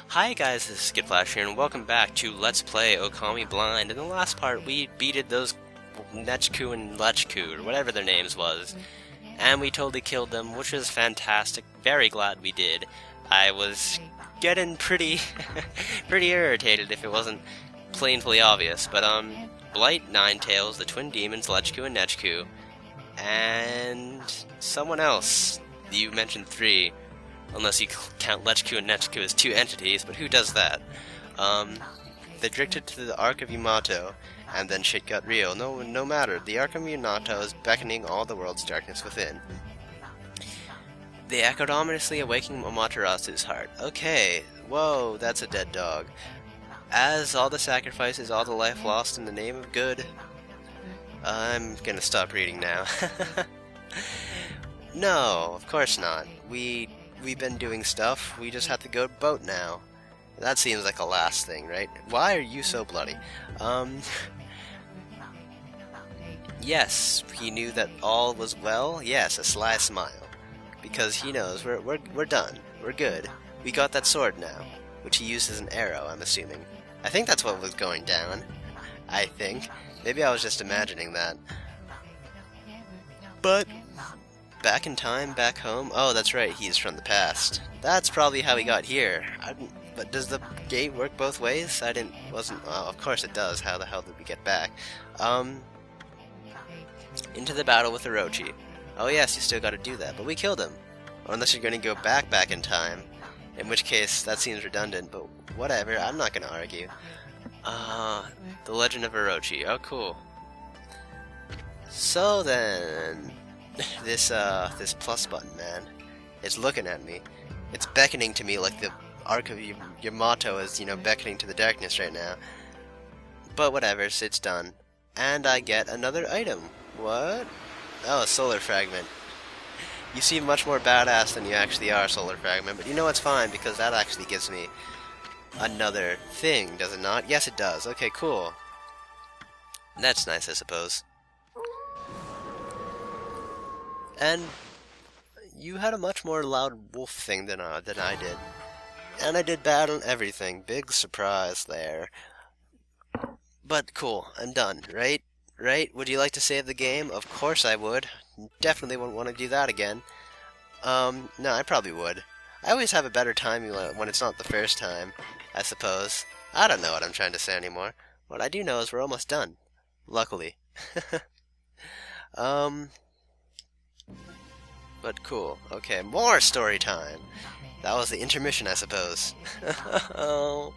Hi guys, this is skittflash here, and welcome back to Let's Play Okami Blind. In the last part, we beated those Nechku and Lechku, or whatever their names was, and we totally killed them, which was fantastic. Very glad we did. I was getting pretty, pretty irritated if it wasn't plainly obvious, but Blight, Ninetails, the twin demons, Lechku and Nechku, and someone else. You mentioned three. Unless you count Lechku and Nechku as two entities, but who does that? They drifted to the Ark of Yamato, and then shit got real. No matter. The Ark of Yamato is beckoning all the world's darkness within. They echoed ominously, awakening Amaterasu's heart. Okay, whoa, that's a dead dog. As all the sacrifices, all the life lost in the name of good. I'm gonna stop reading now. No, of course not. We've been doing stuff, we just have to go boat now. That seems like a last thing, right? Why are you so bloody? Yes, he knew that all was well. Yes, a sly smile. Because he knows we're done. We're good. We got that sword now, which he used as an arrow, I'm assuming. I think that's what was going down. I think. Maybe I was just imagining that. But back in time, back home. Oh, that's right, he's from the past. That's probably how he got here. But does the gate work both ways? Oh, of course it does. How the hell did we get back? Into the battle with Orochi. Oh yes, you still gotta do that, but we killed him. Or unless you're gonna go back in time. In which case, that seems redundant, but whatever, I'm not gonna argue. The Legend of Orochi. Oh, cool. So then, this plus button, man, it's looking at me. It's beckoning to me like the Ark of Yamato is, beckoning to the darkness right now. But whatever, it's done. And I get another item. What? Oh, a solar fragment. You seem much more badass than you actually are, solar fragment, but you know it's fine, because that actually gives me another thing, does it not? Yes, it does. Okay, cool. That's nice, I suppose. And you had a much more loud wolf thing than I did. And I did bad on everything. Big surprise there. But cool, I'm done, right? Right? Would you like to save the game? Of course I would. Definitely wouldn't want to do that again. No, I probably would. I always have a better time when it's not the first time, I suppose. I don't know what I'm trying to say anymore. What I do know is we're almost done. Luckily. But cool. Okay, more story time. That was the intermission, I suppose. Oh.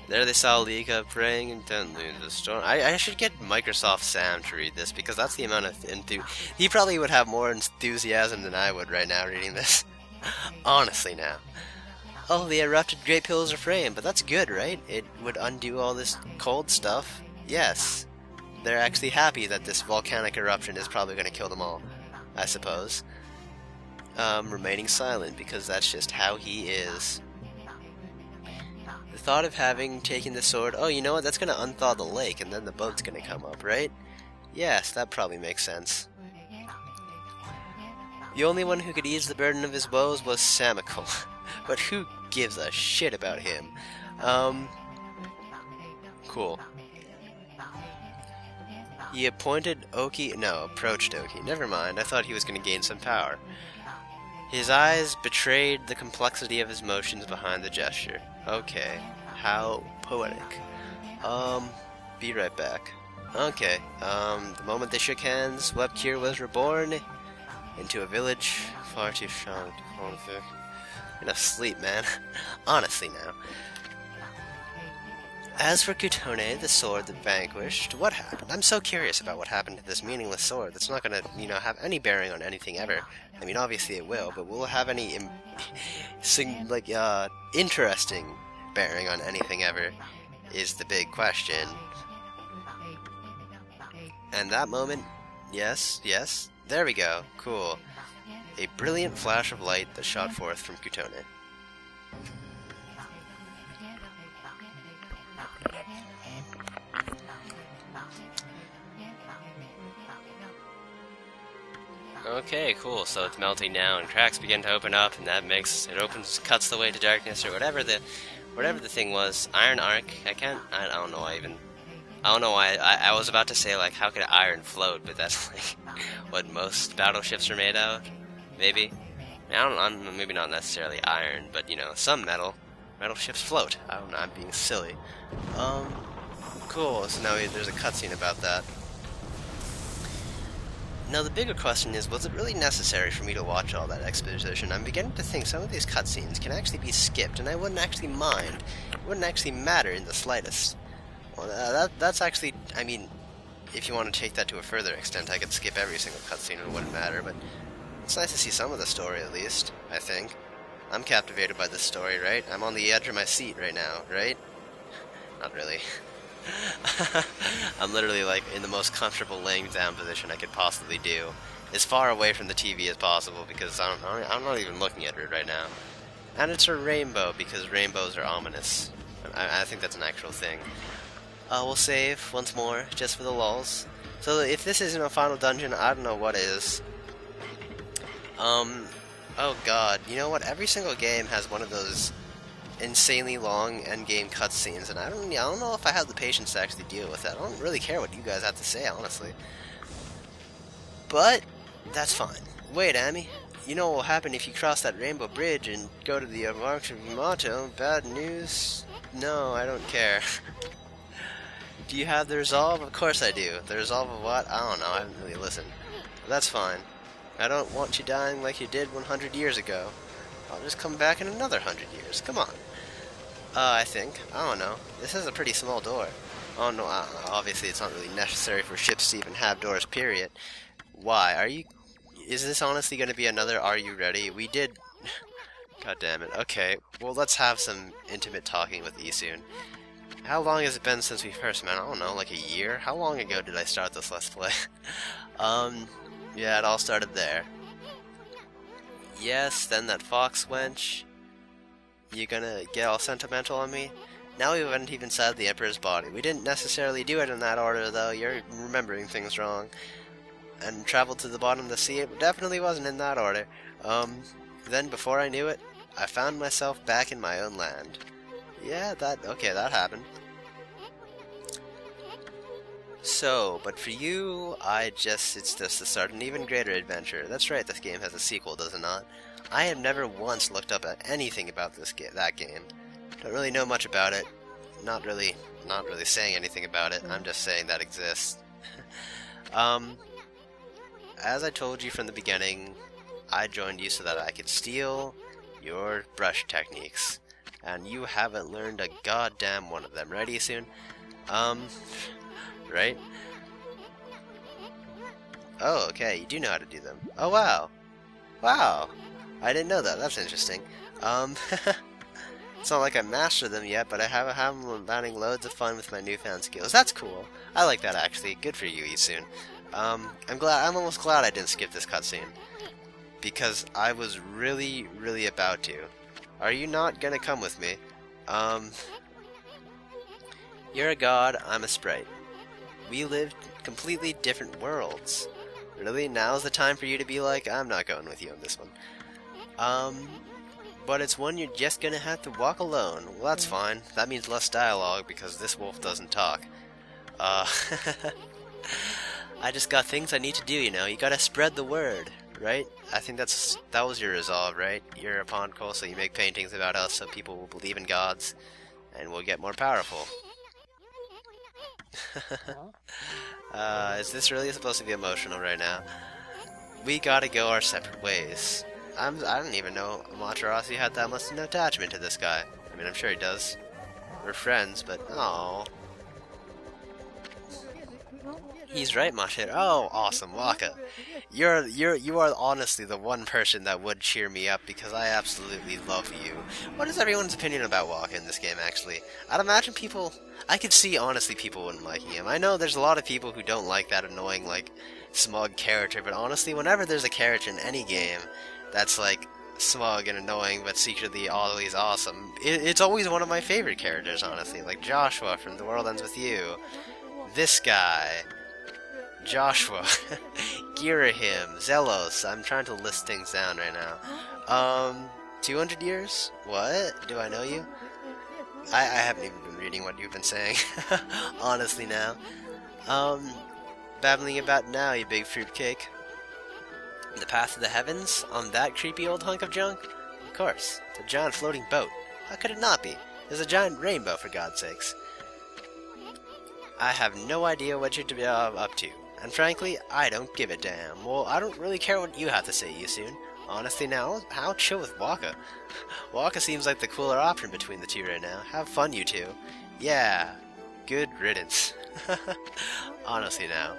There they saw Liga praying intently in the storm. I should get Microsoft Sam to read this, because that's the amount of he probably would have more enthusiasm than I would right now reading this. Honestly now. Oh, the erupted great pillars are framed, but that's good, right? It would undo all this cold stuff. Yes. They're actually happy that this volcanic eruption is probably going to kill them all, I suppose. Remaining silent, because that's just how he is. The thought of having taken the sword, oh, you know what, that's going to unthaw the lake, and then the boat's going to come up, right? Yes, that probably makes sense. The only one who could ease the burden of his woes was Samical. But who gives a shit about him? Cool. He approached Oki. Never mind, I thought he was going to gain some power. His eyes betrayed the complexity of his motions behind the gesture. Okay, how poetic. Be right back. Okay, the moment they shook hands, Webkir was reborn into a village far too strong to fall into. Enough sleep, man. Honestly now. As for Kutone, the sword that vanquished, what happened? I'm so curious about what happened to this meaningless sword that's not gonna, have any bearing on anything ever. I mean, obviously it will, but will it have any, interesting bearing on anything ever, is the big question. And that moment, yes, there we go, cool. A brilliant flash of light that shot forth from Kutone. Okay, cool. So it's melting now, and cracks begin to open up, and cuts the way to darkness, or whatever the thing was. Iron arc. I don't know why even. I don't know why. I was about to say like, how could iron float? But that's like what most battleships are made out. Maybe. Maybe not necessarily iron, but you know, some metal. Metal ships float. I don't know. I'm being silly. Um. Cool. So now there's a cutscene about that. Now the bigger question is, was it really necessary for me to watch all that exposition? I'm beginning to think some of these cutscenes can actually be skipped, and I wouldn't actually mind. It wouldn't actually matter in the slightest. Well, that's actually, I mean, if you want to take that to a further extent, I could skip every single cutscene and it wouldn't matter, but it's nice to see some of the story at least, I think. I'm captivated by this story, right? I'm on the edge of my seat right now, right? Not really. I'm literally like in the most comfortable laying down position I could possibly do, as far away from the TV as possible because I'm not even looking at it right now. And it's a rainbow because rainbows are ominous. I think that's an actual thing. We'll save once more just for the lulz. So if this isn't a final dungeon, I don't know what is. Oh god, you know what? Every single game has one of those insanely long endgame cutscenes, and I don't know if I have the patience to actually deal with that. I don't really care what you guys have to say, honestly. But that's fine. Wait, Amy. You know what will happen if you cross that rainbow bridge and go to the March of Yamato? Bad news? No, I don't care. Do you have the resolve? Of course I do. The resolve of what? I don't know. I haven't really listened. But that's fine. I don't want you dying like you did 100 years ago. I'll just come back in another 100 years. Come on. I think. I don't know. This is a pretty small door. Oh no, obviously it's not really necessary for ships to even have doors, period. Why? Is this honestly going to be another Are You Ready? We did... God damn it. Okay, well let's have some intimate talking with E soon. How long has it been since we first met? I don't know, like a year? How long ago did I start this Let's Play? Yeah, it all started there. Yes, then that fox wench. You gonna get all sentimental on me? Now we went even inside the Emperor's body. We didn't necessarily do it in that order, though. You're remembering things wrong. And traveled to the bottom of the sea. It definitely wasn't in that order. Then before I knew it, I found myself back in my own land. Yeah, okay, that happened. So, but for you, it's just the start of an even greater adventure. That's right, this game has a sequel, does it not? I have never once looked up at anything about that game. Don't really know much about it. Not really saying anything about it. I'm just saying that exists. As I told you from the beginning, I joined you so that I could steal your brush techniques. And you haven't learned a goddamn one of them. Ready soon? Right? Oh, okay, you do know how to do them. Oh, wow. Wow. I didn't know that. That's interesting. It's not like I mastered them yet, but I have them having loads of fun with my newfound skills. That's cool. I like that, actually. Good for you, Isun. I'm almost glad I didn't skip this cutscene. Because I was really, really about to. Are you not gonna come with me? You're a god, I'm a sprite. We lived completely different worlds. Really? Now's the time for you to be like, I'm not going with you on this one. But it's one you're just gonna have to walk alone. Well, that's fine. That means less dialogue because this wolf doesn't talk. I just got things I need to do, you know. You gotta spread the word, right? I think that was your resolve, right? You're a Ponko, so you make paintings about us so people will believe in gods and will get more powerful. Is this really supposed to be emotional right now? We gotta go our separate ways. I don't even know Amaterasu had that much no attachment to this guy. I mean, I'm sure he does. We're friends, but oh. He's right, Mashir. Oh, awesome, Waka. You are honestly the one person that would cheer me up because I absolutely love you. What is everyone's opinion about Waka in this game, actually? I'd imagine I could see, honestly, people wouldn't like him. I know there's a lot of people who don't like that annoying, like, smug character, but honestly, whenever there's a character in any game that's, like, smug and annoying, but secretly always awesome, it's always one of my favorite characters, honestly. Like Joshua from The World Ends With You. This guy. Joshua. Girahim, Zelos. I'm trying to list things down right now. 200 years? What? Do I know you? I haven't even been reading what you've been saying. Honestly now. Babbling about now, you big fruitcake. The path of the heavens? On that creepy old hunk of junk? Of course. It's a giant floating boat. How could it not be? There's a giant rainbow, for God's sakes. I have no idea what you're up to. And frankly, I don't give a damn. Well, I don't really care what you have to say, Yisun. Honestly now, how chill with Waka? Waka seems like the cooler option between the two right now. Have fun, you two. Yeah, good riddance. Honestly now.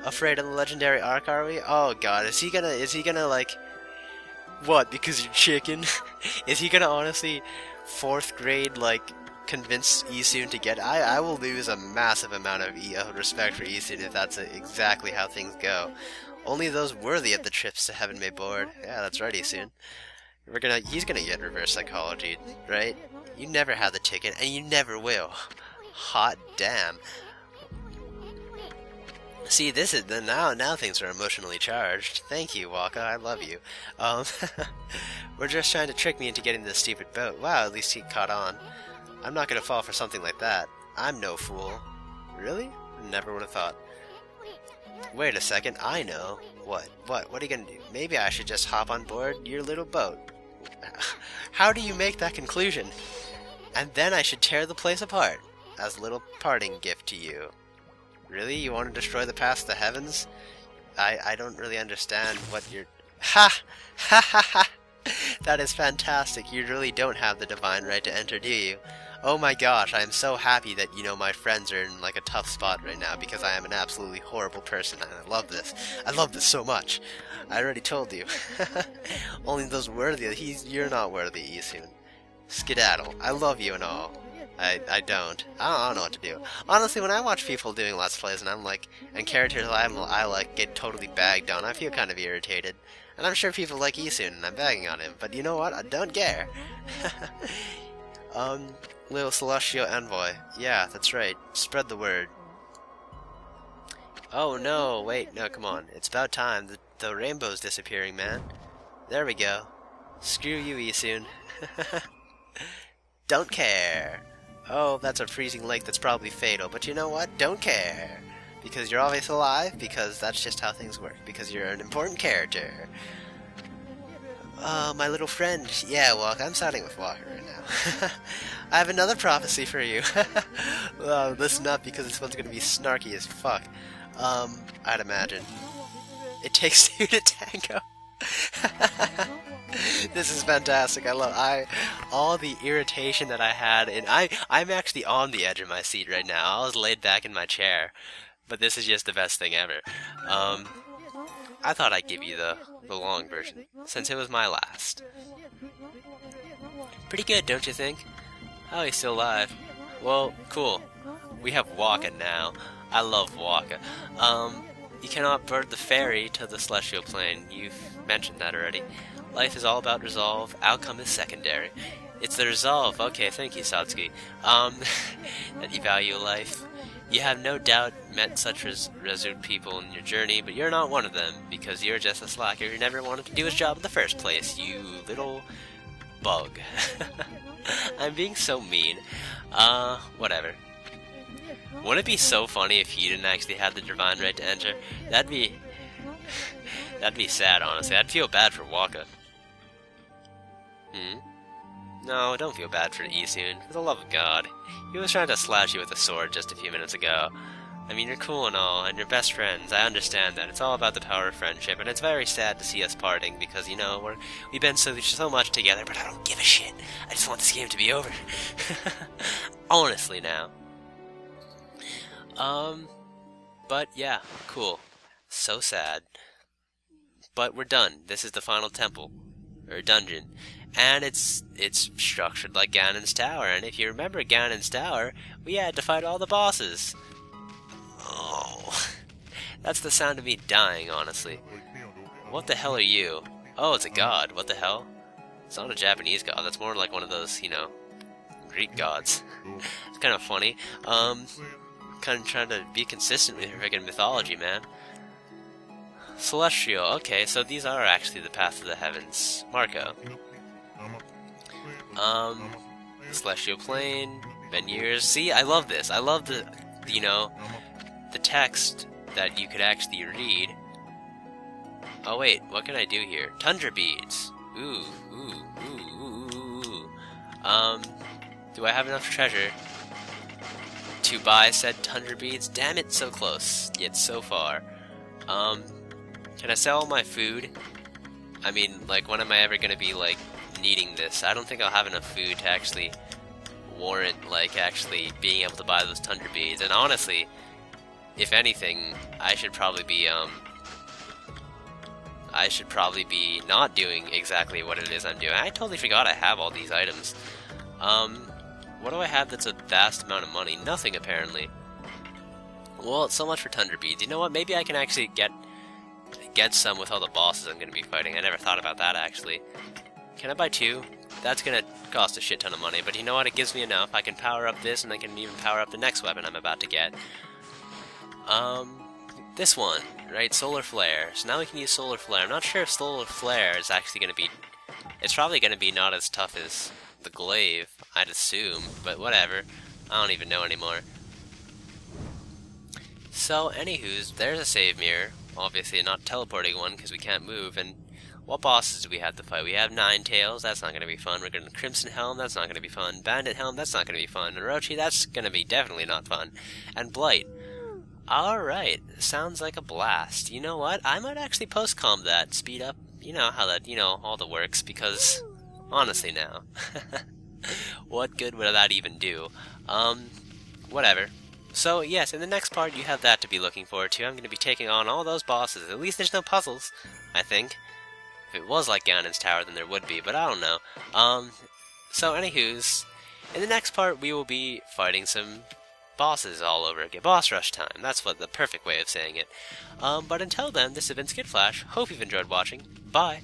Afraid of the legendary arc, are we? Oh god, is he gonna like... What, because you're chicken? Is he gonna honestly 4th grade, like, convince Yisun to get... I will lose a massive amount of respect for Yisun if that's exactly how things go. Only those worthy of the trips to heaven may board. Yeah, that's right, Yisun. He's gonna get reverse psychology, right? You never had the ticket, and you never will. Hot damn. See, this is now things are emotionally charged. Thank you, Waka. I love you. We're just trying to trick me into getting this stupid boat. Wow, at least he caught on. I'm not gonna fall for something like that. I'm no fool. Really? Never would have thought. Wait a second, I know. What? What are you gonna do? Maybe I should just hop on board your little boat. How do you make that conclusion? And then I should tear the place apart, as a little parting gift to you. Really? You want to destroy the path to the heavens? I don't really understand what you're... Ha! Ha ha ha! That is fantastic. You really don't have the divine right to enter, do you? Oh my gosh, I am so happy that, you know, my friends are in, like, a tough spot right now, because I am an absolutely horrible person, and I love this. I love this so much. I already told you. Only those worthy... You're not worthy, Yisun. Skedaddle. I love you and all. I don't know what to do. Honestly, when I watch people doing Let's Plays and I'm like, and characters I like get totally bagged on, I feel kind of irritated. And I'm sure people like Yisun, and I'm bagging on him, but you know what? I don't care. Little Celestial Envoy. Yeah, that's right. Spread the word. Oh no, wait, no, come on. It's about time. The rainbow's disappearing, man. There we go. Screw you, Yisun. Don't care. Oh, that's a freezing lake that's probably fatal, but you know what? Don't care. Because you're always alive, because that's just how things work. Because you're an important character. Oh, my little friend. Yeah, Walker, I'm siding with Walker right now. I have another prophecy for you. Listen up, because this one's gonna be snarky as fuck. I'd imagine. It takes two to tango. This is fantastic. All the irritation that I had, and I'm actually on the edge of my seat right now. I was laid back in my chair, but this is just the best thing ever. I thought I'd give you the long version, since it was my last. Pretty good, don't you think? Oh, he's still alive. Well, cool. We have Waka now. I love Waka. You cannot board the ferry to the celestial plane. You've mentioned that already. Life is all about resolve. Outcome is secondary. It's the resolve. Okay, thank you, Satsuki. That you value life. You have no doubt met such resolute people in your journey, but you're not one of them, because you're just a slacker who never wanted to do his job in the first place, you little bug. I'm being so mean. Whatever. Wouldn't it be so funny if you didn't actually have the divine right to enter? That'd be sad, honestly. I'd feel bad for Waka. No, don't feel bad for Yisun. For the love of God. He was trying to slash you with a sword just a few minutes ago. I mean, you're cool and all, and you're best friends. I understand that. It's all about the power of friendship, and it's very sad to see us parting, because, you know, we've been so much together, but I don't give a shit. I just want this game to be over. Honestly now. But yeah, cool. So sad. But we're done. This is the final temple. Or dungeon. And it's structured like Ganon's Tower, and if you remember Ganon's Tower, we had to fight all the bosses. Oh. That's the sound of me dying, honestly. What the hell are you? Oh, it's a god. What the hell? It's not a Japanese god. That's more like one of those, you know, Greek gods. It's kind of funny. Kind of trying to be consistent with your freaking mythology, man. Celestial. Okay, so these are actually the path of the heavens. Marco. Celestial plane. Veneers. See, I love this. I love the, you know, the text that you could actually read. Oh wait, what can I do here? Tundra beads. Ooh, ooh, ooh, ooh, ooh. Do I have enough treasure to buy said tundra beads? Damn it, so close, yet so far. Can I sell all my food? I mean, like, when am I ever gonna be, like, needing this? I don't think I'll have enough food to actually warrant, like, actually being able to buy those tundra beads. And honestly, if anything, I should probably be not doing exactly what it is I'm doing. I totally forgot I have all these items. What do I have that's a vast amount of money? Nothing, apparently. Well, so much for tundra beads. You know what? Maybe I can actually get some with all the bosses I'm going to be fighting. I never thought about that, actually. Can I buy 2? That's going to cost a shit ton of money, but you know what? It gives me enough. I can power up this, and I can even power up the next weapon I'm about to get. This one, right? Solar Flare. So now we can use Solar Flare. I'm not sure if Solar Flare is actually going to be... It's probably going to be not as tough as the Glaive, I'd assume, but whatever. I don't even know anymore. So, anywho's, there's a save mirror. Obviously not teleporting one, because we can't move, and what bosses do we have to fight? We have Ninetales, that's not going to be fun. We're going to Crimson Helm, that's not going to be fun. Bandit Helm, that's not going to be fun. Orochi, that's going to be definitely not fun. And Blight. Alright, sounds like a blast. You know what? I might actually post-com that, speed up, you know how that, all the works, because, honestly now, what good would that even do? Whatever. So, yes, in the next part, you have that to be looking forward to. I'm going to be taking on all those bosses. At least there's no puzzles, I think. If it was like Ganon's Tower, then there would be, but I don't know. So, anywho's, in the next part, we will be fighting some bosses all over again. Boss rush time. That's what the perfect way of saying it. But until then, this has been skittflash. Hope you've enjoyed watching. Bye.